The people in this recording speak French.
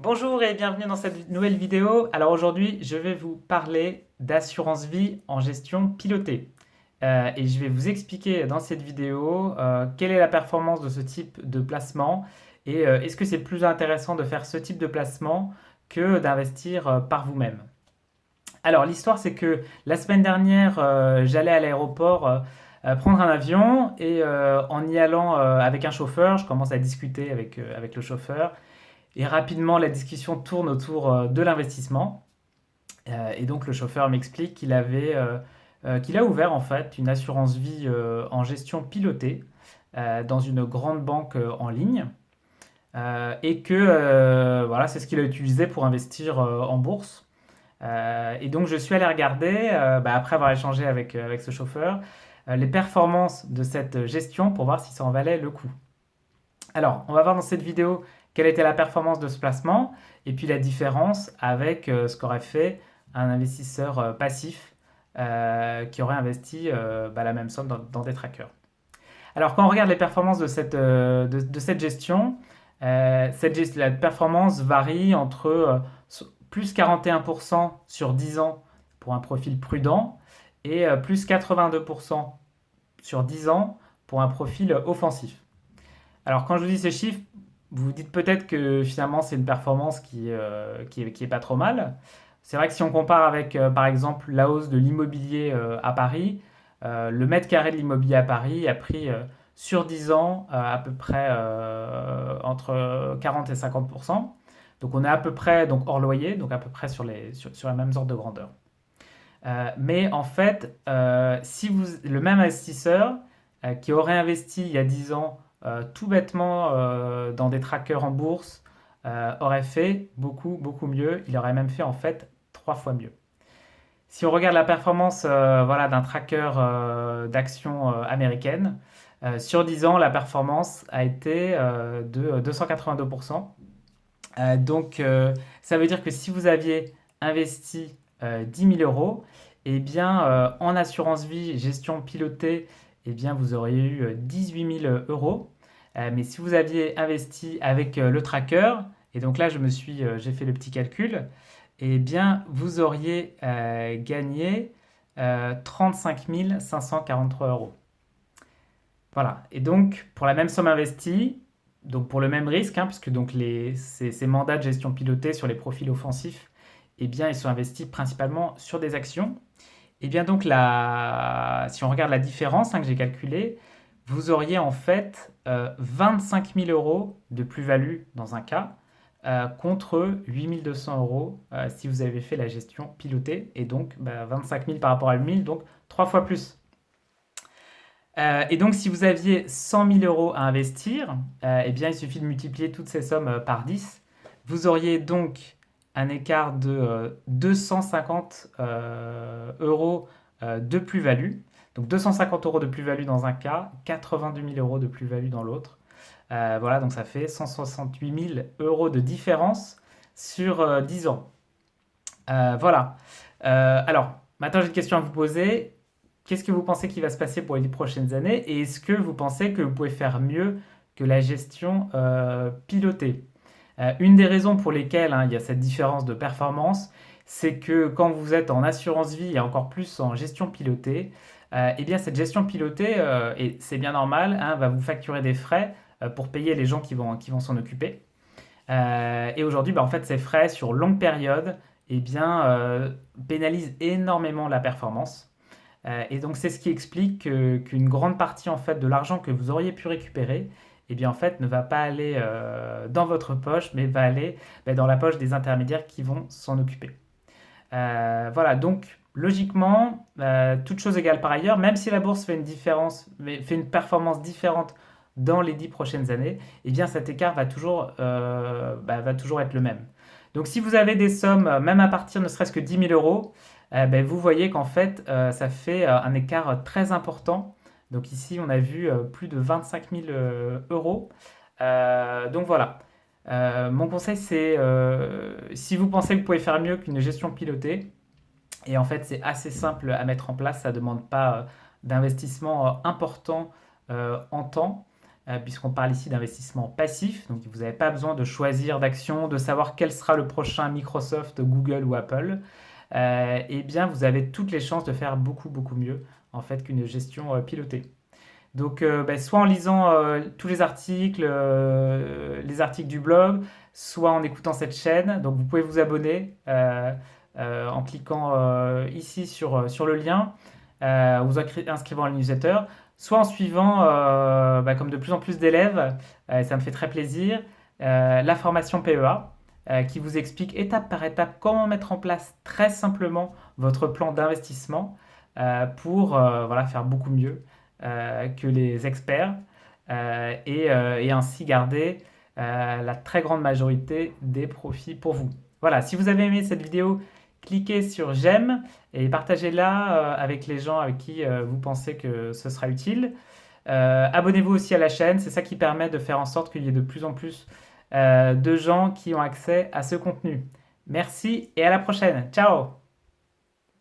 Bonjour et bienvenue dans cette nouvelle vidéo. Alors aujourd'hui, je vais vous parler d'assurance vie en gestion pilotée. Et je vais vous expliquer dans cette vidéo quelle est la performance de ce type de placement et est-ce que c'est plus intéressant de faire ce type de placement que d'investir par vous-même. Alors l'histoire c'est que la semaine dernière, j'allais à l'aéroport prendre un avion et en y allant avec un chauffeur, je commence à discuter avec le chauffeur. Et rapidement, la discussion tourne autour de l'investissement. Et donc, le chauffeur m'explique qu'il a ouvert en fait une assurance vie en gestion pilotée dans une grande banque en ligne. Et que voilà, c'est ce qu'il a utilisé pour investir en bourse. Et donc, je suis allé regarder, après avoir échangé avec ce chauffeur, les performances de cette gestion pour voir si ça en valait le coup. Alors, on va voir dans cette vidéo quelle était la performance de ce placement et puis la différence avec ce qu'aurait fait un investisseur passif qui aurait investi la même somme dans des trackers. Alors, quand on regarde les performances de cette gestion, la performance varie entre plus 41% sur 10 ans pour un profil prudent et plus 82% sur 10 ans pour un profil offensif. Alors, quand je vous dis ces chiffres, vous vous dites peut-être que finalement c'est une performance qui est pas trop mal. C'est vrai que si on compare avec par exemple la hausse de l'immobilier à Paris, le mètre carré de l'immobilier à Paris a pris sur 10 ans à peu près entre 40 et 50%. Donc on est à peu près donc hors loyer, donc à peu près sur la même sorte de grandeur. Mais en fait, si le même investisseur qui aurait investi il y a 10 ans tout bêtement dans des trackers en bourse aurait fait beaucoup, beaucoup mieux. Il aurait même fait en fait 3 fois mieux. Si on regarde la performance voilà, d'un tracker d'actions américaine, sur 10 ans, la performance a été de 282%. Ça veut dire que si vous aviez investi 10 000 euros, eh bien, en assurance vie, gestion pilotée, eh bien, vous auriez eu 18 000 euros. Mais si vous aviez investi avec le tracker, et donc là, j'ai fait le petit calcul, eh bien, vous auriez gagné 35 543 euros. Voilà. Et donc, pour la même somme investie, donc pour le même risque, hein, puisque donc ces mandats de gestion pilotée sur les profils offensifs, eh bien, ils sont investis principalement sur des actions. Et bien donc, si on regarde la différence que j'ai calculée, vous auriez en fait 25 000 euros de plus-value dans un cas, contre 8 200 euros si vous avez fait la gestion pilotée. Et donc, 25 000 par rapport à 8 000, donc 3 fois plus. Et donc, si vous aviez 100 000 euros à investir, eh bien, il suffit de multiplier toutes ces sommes par 10. Vous auriez donc un écart de 250 euros de plus-value. Donc, 250 euros de plus-value dans un cas, 82 000 euros de plus-value dans l'autre. Voilà, donc ça fait 168 000 euros de différence sur 10 ans. Voilà. Alors, maintenant, j'ai une question à vous poser. Qu'est-ce que vous pensez qui va se passer pour les 10 prochaines années et est-ce que vous pensez que vous pouvez faire mieux que la gestion pilotée? Une des raisons pour lesquelles il y a cette différence de performance, c'est que quand vous êtes en assurance vie et encore plus en gestion pilotée, eh bien cette gestion pilotée, et c'est bien normal, va vous facturer des frais pour payer les gens qui vont s'en occuper. Et aujourd'hui, en fait, ces frais sur longue période eh bien, pénalisent énormément la performance. Et donc c'est ce qui explique qu'une grande partie en fait de l'argent que vous auriez pu récupérer, eh bien en fait ne va pas aller dans votre poche, mais va aller dans la poche des intermédiaires qui vont s'en occuper. Voilà, donc logiquement, toute chose égale par ailleurs, même si la bourse fait une différence, mais fait une performance différente dans les 10 prochaines années, eh bien cet écart va toujours être le même. Donc si vous avez des sommes, même à partir ne serait-ce que 10 000 euros, vous voyez qu'en fait, ça fait un écart très important. Donc ici, on a vu plus de 25 000 euros. Donc voilà. Mon conseil, c'est si vous pensez que vous pouvez faire mieux qu'une gestion pilotée, et en fait, c'est assez simple à mettre en place, ça ne demande pas d'investissement important en temps. puisqu'on parle ici d'investissement passif. Donc vous n'avez pas besoin de choisir d'action, de savoir quel sera le prochain Microsoft, Google ou Apple. Eh bien, vous avez toutes les chances de faire beaucoup, beaucoup mieux en fait qu'une gestion pilotée. Donc, soit en lisant tous les articles du blog, soit en écoutant cette chaîne. Donc, vous pouvez vous abonner en cliquant ici sur le lien, vous inscrivant à la newsletter, soit en suivant, comme de plus en plus d'élèves, ça me fait très plaisir, la formation PEA. Qui vous explique étape par étape comment mettre en place très simplement votre plan d'investissement pour voilà, faire beaucoup mieux que les experts et ainsi garder la très grande majorité des profits pour vous. Voilà, si vous avez aimé cette vidéo, cliquez sur j'aime et partagez-la avec les gens avec qui vous pensez que ce sera utile. Abonnez-vous aussi à la chaîne, c'est ça qui permet de faire en sorte qu'il y ait de plus en plus de gens qui ont accès à ce contenu. Merci et à la prochaine. Ciao!